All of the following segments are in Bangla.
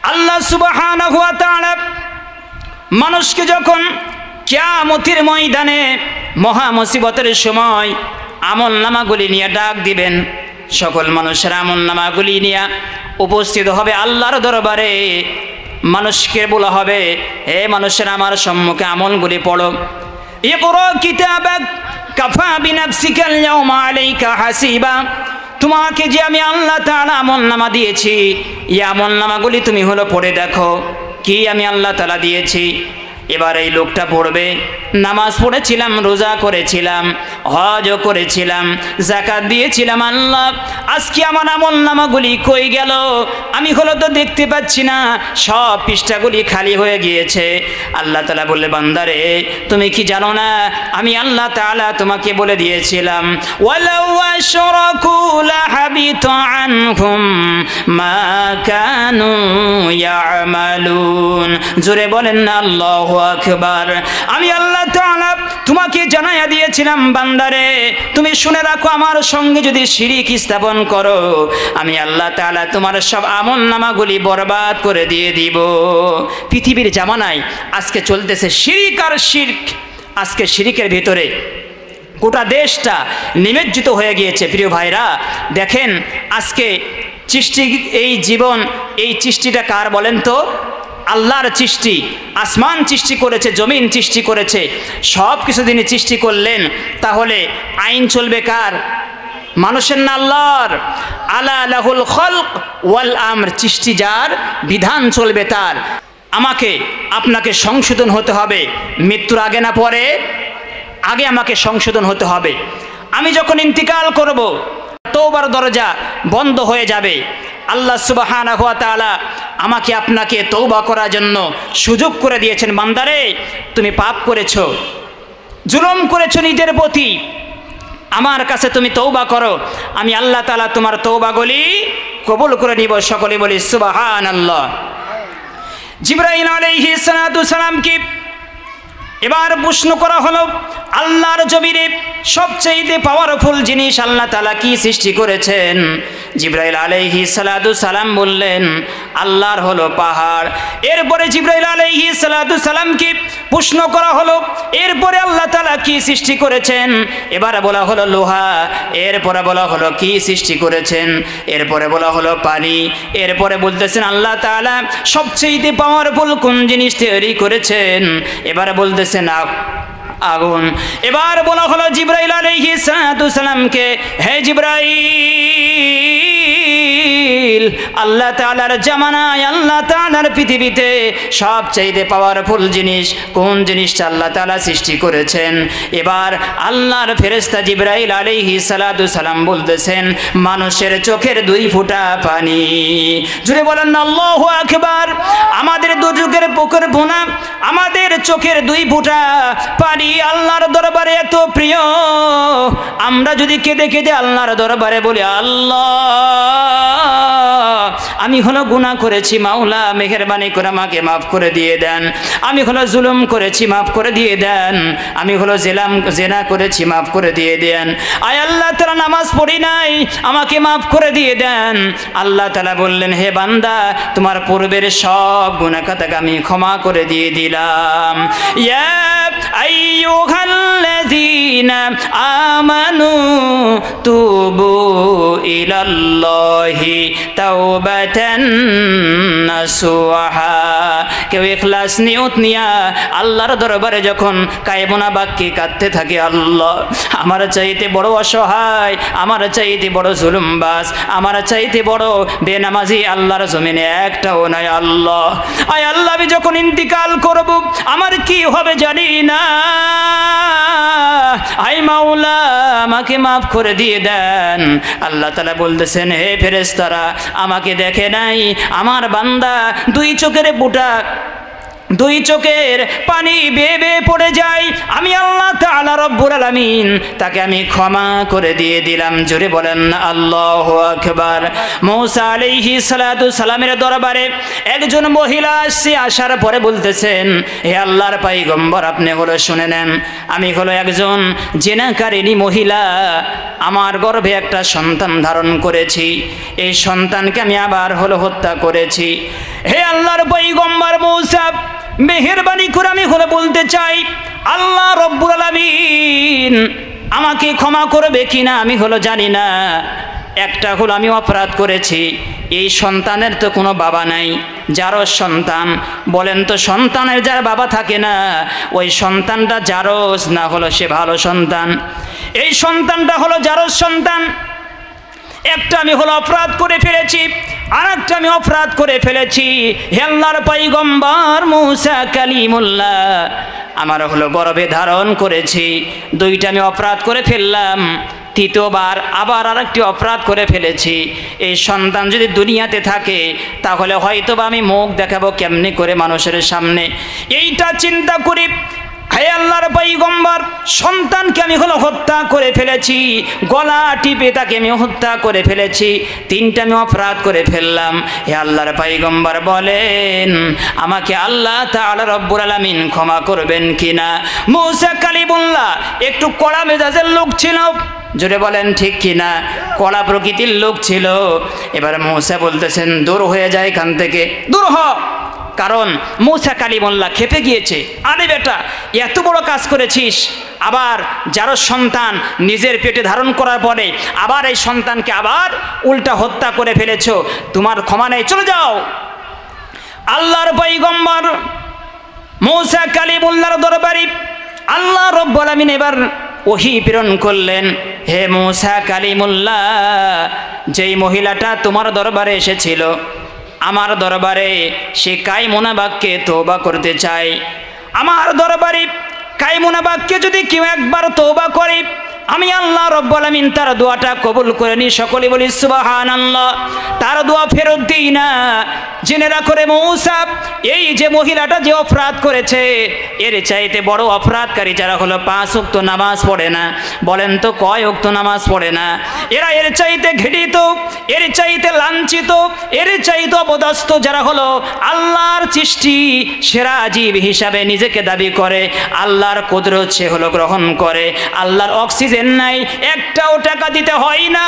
আল্লাহ সুবহানাহু ওয়া তাআলা মানুষকে যখন কিয়ামতের ময়দানে মহা মুসিবতের সময় আমলনামাগুলি নিয়ে ডাক দিবেন, সকল মানুষের আমলনামাগুলি নিয়ে উপস্থিত হবে আল্লাহর দরবারে। মানুষকে বলা হবে, হে মানুষের আমার সম্মুখে আমলগুলি পড়ো। ইকরা কিতাবাক কাফা বিনাফসিকাল ইয়াওমা আলাইকা হাসিবা। তোমাকে যে আমি আল্লাহ তাআলা আমলনামা দিয়েছি, এই আমলনামাগুলি তুমি হলো পড়ে দেখো কি আমি আল্লাহ তাআলা দিয়েছি। এবার এই লোকটা পড়বে, নামাজ পড়েছিলাম, রোজা করেছিলাম, হজও করেছিলাম, যাকাত দিয়েছিলাম, আল্লাহ আজকে আমার আমলনামাগুলি কই গেল? আমি হলো তো দেখতে পাচ্ছি না, সব পৃষ্ঠাগুলি খালি হয়ে গিয়েছে। আল্লাহ তাআলা বললে, বান্দারে তুমি কি জানো না আমি আল্লাহ তাআলা তোমাকে বলে দিয়েছিলাম, ওয়ালাউ আশরাকু লাহাবিতা আনহুম মা কানু ইয়ামালুন। জোরে বলেন না আল্লাহু আকবার। আমি আল্লাহ তাআলা তোমাকে জানাইয়া দিয়েছিলাম, বান্দারে তুমি শুনে রাখো, আমার সঙ্গে যদি শিরিক স্থাপন করো আমি আল্লাহ তাআলা তোমার সব আমলনামাগুলি বরবাদ করে দিয়ে দিব। পৃথিবীর জামানায় আজকে চলতেছে শিরিক আর শিরক। আজকে শিরিকের ভিতরে গোটা দেশটা নিমজ্জিত হয়ে গিয়েছে। প্রিয় ভাইরা দেখেন, আজকে সৃষ্টি, এই জীবন, এই সৃষ্টিটা কার বলেন তো? আল্লাহর সৃষ্টি। আসমান সৃষ্টি করেছে, জমিন সৃষ্টি করেছে, সব কিছু তিনি সৃষ্টি করলেন। তাহলে আইন চলবে কার? মানুষের না আল্লাহর? আলা লাহুল খলক ওয়াল আমর। সৃষ্টি যার, বিধান চলবে তার। আমাকে আপনাকে সংশোধন হতে হবে মৃত্যুর আগে না পরে? আগে আমাকে সংশোধন হতে হবে। আমি যখন ইন্তিকাল করব তওবার দরজা বন্ধ হয়ে যাবে। আল্লাহ সুবহানাহু ওয়া তাআলা আমাকে আপনাকে তওবা করার জন্য সুযোগ করে দিয়েছেন। বান্দারে তুমি পাপ করেছো, জুলুম করেছো নিজের প্রতি, আমার কাছে তুমি তওবা করো, আমি আল্লাহ তাআলা তোমার তওবাগুলি কবুল করে নিব। সকলে বলি সুবহানাল্লাহ। জিবরাইল আলাইহিস সালাতু সালামকে এবার প্রশ্ন করা হলো, আল্লাহর জমিনে সবচেয়ে পাওয়ারফুল জিনিস আল্লাহ তাআলা কি সৃষ্টি করেছেন? জিবরাইল আলাইহিস সালাতু সালাম বললেন, আল্লাহর হলো পাহাড়। এরপরে জিবরাইল আলাইহিস সালাতু সালামকে প্রশ্ন করা হলো, এরপরে আল্লাহ তাআলা কি সৃষ্টি করেছেন? এবারে বলা হলো লোহা। এরপরে বলা হলো কি সৃষ্টি করেছেন? এরপরে বলা হলো পানি। এরপরে বলতেছেন আল্লাহ তাআলা সবচেয়ে পাওয়ারফুল কোন জিনিস তৈরি করেছেন? এবারে বলতেছেন আগুন। এবার বলা হলো জিবরাইল আলাইহিস সালাতু সালামকে, হে জিবরাইল, আল্লাহ তাআলার জামানায়, আল্লাহ তাআলার পৃথিবীতে সবচেয়ে পাওয়ারফুল জিনিস কোন জিনিসটা আল্লাহ তাআলা সৃষ্টি করেছেন? এবার আল্লাহর ফেরেশতা জিবরাইল আলাইহিস সালাতু সালাম বলতেছেন, মানুষের চোখের 2 ফোঁটা পানি। জুড়ে বলেন আল্লাহু আকবার। আমাদের দু চোখের পুকুর বোনা, আমাদের চোখের 2 ফোঁটা পানি আল্লাহর দরবারে এত প্রিয়। আমরা যদি কেঁদে কেঁদে আল্লাহর দরবারে বলি, আল্লাহ আমি হলো গুনাহ করেছি, মাওলা মেহেরবানি করে আমাকে মাফ করে দিয়ে দেন, আমি হলো জুলুম করেছি, মাফ করে দিয়ে দেন, আমি হলো জেনা করেছি, মাফ করে দিয়ে দেন, আয় আল্লাহ তাআলা নামাজ পড়ি নাই, আমাকে মাফ করে দিয়ে দেন। আল্লাহ তাআলা বললেন, হে বান্দা, তোমার পূর্বের সব গুনাহ খাতাকে আমি ক্ষমা করে দিয়ে দিলাম। ইয়া আইয়ুহাল্লাযীনা আমানু তুবু ইলাল্লাহি তাওবাতান নাসুহা। কেউ ইখলাস নিয়ত নিয়া আল্লাহর দরবারে যখন কায়মনা বাক্যে কাঁদতে থাকে, আল্লাহ আমার চাইতে বড় অসহায়, আমার চাইতে বড় জুলুমবাজ, আমার চাইতে বড় বেনামাজি আল্লাহর জমিনে একটাও নাই। আল্লাহ আয় আল্লাহ, আমি যখন ইন্তিকাল করব আমার কি হবে জানি না, আয় মাওলা আমাকে মাফ করে দিয়ে দেন। আল্লাহ তাআলা বলতেছেন, হে ফেরেশতারা, আমাকে দেখে নাই আমার বান্দা 2 চোখের বুটা দুই চোখের পানি বেয়ে বেয়ে পড়ে যায়, আমি আল্লাহ তাআলা রব্বুল আলামিন তাকে আমি ক্ষমা করে দিয়ে দিলাম। জোরে বলেন আল্লাহু আকবার। মূসা আলাইহিস সালাতু সালামের দরবারে একজন মহিলা আসছে, আসার পরে বলতেছেন, হে আল্লাহর পয়গম্বর, আপনি হলো শুনে নেন, আমি হলো একজন জিনাকারিনী মহিলা, আমার গর্ভে একটা সন্তান ধারণ করেছি, এই সন্তানকে আমি আবার হলো হত্যা করেছি। হে আল্লাহর পয়গম্বর মূসা, মেহেরবানি করে আমি হলো বলতে চাই, আল্লাহ রব্বুল আলামিন আমাকে ক্ষমা করবে কিনা আমি হলো জানি না। একটা হলো আমি অপরাধ করেছি, এই সন্তানের তো কোনো বাবা নাই, যারও সন্তান বলেন তো, সন্তানের যার বাবা থাকে না, ওই সন্তানটা জারজ না হলো সে ভালো সন্তান? এই সন্তানটা হলো জারজ সন্তান। একটা আমি হলো অপরাধ করে ফেলেছি, আর একটা আমি অপরাধ করে ফেলেছি। হে আল্লাহর পয়গম্বর মূসা কালিমুল্লাহ, আমার হলো গর্ভে ধারণ করেছি, দুইটা আমি অপরাধ করে ফেললাম, তৃতীয়বার আবার আরেকটি অপরাধ করে ফেলেছি। এই সন্তান যদি দুনিয়াতে থাকে তাহলে হয়তো বা আমি মুখ দেখাবো কেমনি করে মানুষের সামনে, এইটা চিন্তা করি। হে আল্লাহর পয়গম্বর, সন্তানকে আমি হলো হত্যা করে ফেলেছি, গলা টিপে তাকে আমি হত্যা করে ফেলেছি, তিনটা আমি অপরাধ করে ফেললাম। হে আল্লাহর পয়গম্বর বলেন, আমাকে আল্লাহ তাআলা রব্বুল আলামিন ক্ষমা করবেন কিনা? মূসা কালিমুল্লাহ একটু কড়া মেজাজের লোক ছিল, জোরে বলেন ঠিক কিনা? কড়া প্রকৃতির লোক ছিল। এবার মূসা বলতেছেন, দূর হয়ে যায় এখান থেকে, দূর হ। কারণ মূসা কালিমুল্লাহ খেপে গিয়েছে, আরে বেটা, এত বড় কাজ করেছিস, আবার যারও সন্তান নিজের পেটে ধারণ করার পরে আবার এই সন্তানকে আবার উল্টা হত্যা করে ফেলেছো, তোমার ক্ষমা নেই, চলে যাও। আল্লাহর পয়গম্বর মূসা কালিমুল্লাহর দরবারে আল্লাহ রব্বুল আলামিন এবার ওহী প্রেরণ করলেন, হে মূসা কালিমুল্লাহ, যেই মহিলাটা তোমার দরবারে এসেছিল আমার দরবারে, সে কায়মুনা বাক্যে তওবা করতে চায়। আমার দরবারে কায়মুনা বাক্যে যদি কেউ একবার তওবা করে, আমি আল্লাহ রব্বুল আলামিন তার দোয়াটা কবুল করে নি। সকলে বলি সুবহানাল্লাহ। তার দোয়া ফেরত দিই না। জেনে রাখো রে মূসা, এই যে মহিলাটা যে অপরাধ করেছে, এর চাইতে বড় অপরাধকারী যারা হলো 5 ওয়াক্ত নামাজ পড়ে না, বলেন তো কয় ওয়াক্ত নামাজ পড়ে না? এরা এর চাইতে ঘৃণিত, এর চাইতে লাঞ্ছিত, এর চাইতে অপদস্থ যারা হলো আল্লাহর সৃষ্টি সেরা জীব হিসাবে নিজেকে দাবি করে, আল্লাহর কুদরত সে হলো গ্রহণ করে, আল্লাহর অক্সিজেন নাই, একটাও টাকা দিতে হয় না।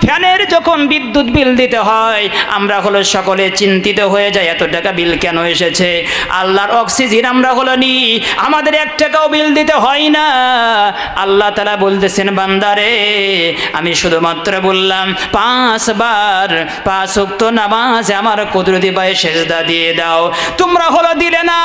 ফ্যানের যখন বিদ্যুৎ বিল দিতে হয় আমরা হলো সকলে চিন্তিত হয়ে যায়, এত টাকা বিল কেন এসেছে? আল্লাহর অক্সিজেন আমরা হলো নি, আমাদের 1 টাকাও বিল দিতে হয় না। আল্লাহ তাআলা বলতেছেন, বান্দারে আমি শুধুমাত্র বললাম 5 বার 5 ওয়াক্ত নামাজ আমার কুদরতি পায়ে সেজদা দিয়ে দাও, তোমরা হলো দিলে না।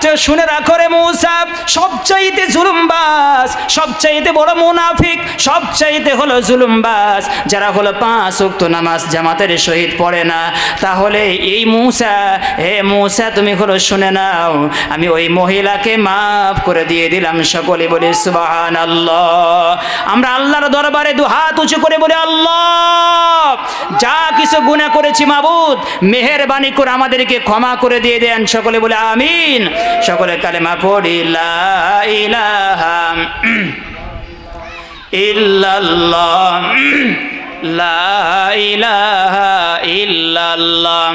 তো শুনে রাখো রে মূসা, সবচাইতে জুলুমবাজ, সবচাইতে বড় মুনাফিক, সবচাইতে হলো জুলুমবাজ যারা হলো 5 ওয়াক্ত নামাজ জামাতের সহিত পড়ে না। তাহলে এই মূসা, হে মূসা তুমি হলো শুনে নাও, আমি ওই মহিলাকে মাফ করে দিয়ে দিলাম। সকলে বলি সুবহানাল্লাহ। আমরা আল্লাহর দরবারে 2 হাত উঁচু করে বলি, আল্লাহ যা কিছু গুনাহ করেছি মাবুদ মেহেরবানি করে আমাদেরকে ক্ষমা করে দিয়ে দেন। সকলে বলে আমিন। সকলে কালেমা পড়ি, লা ইলাহা ইল্লাল্লাহ, লা ইলাহা ইল্লাল্লাহ।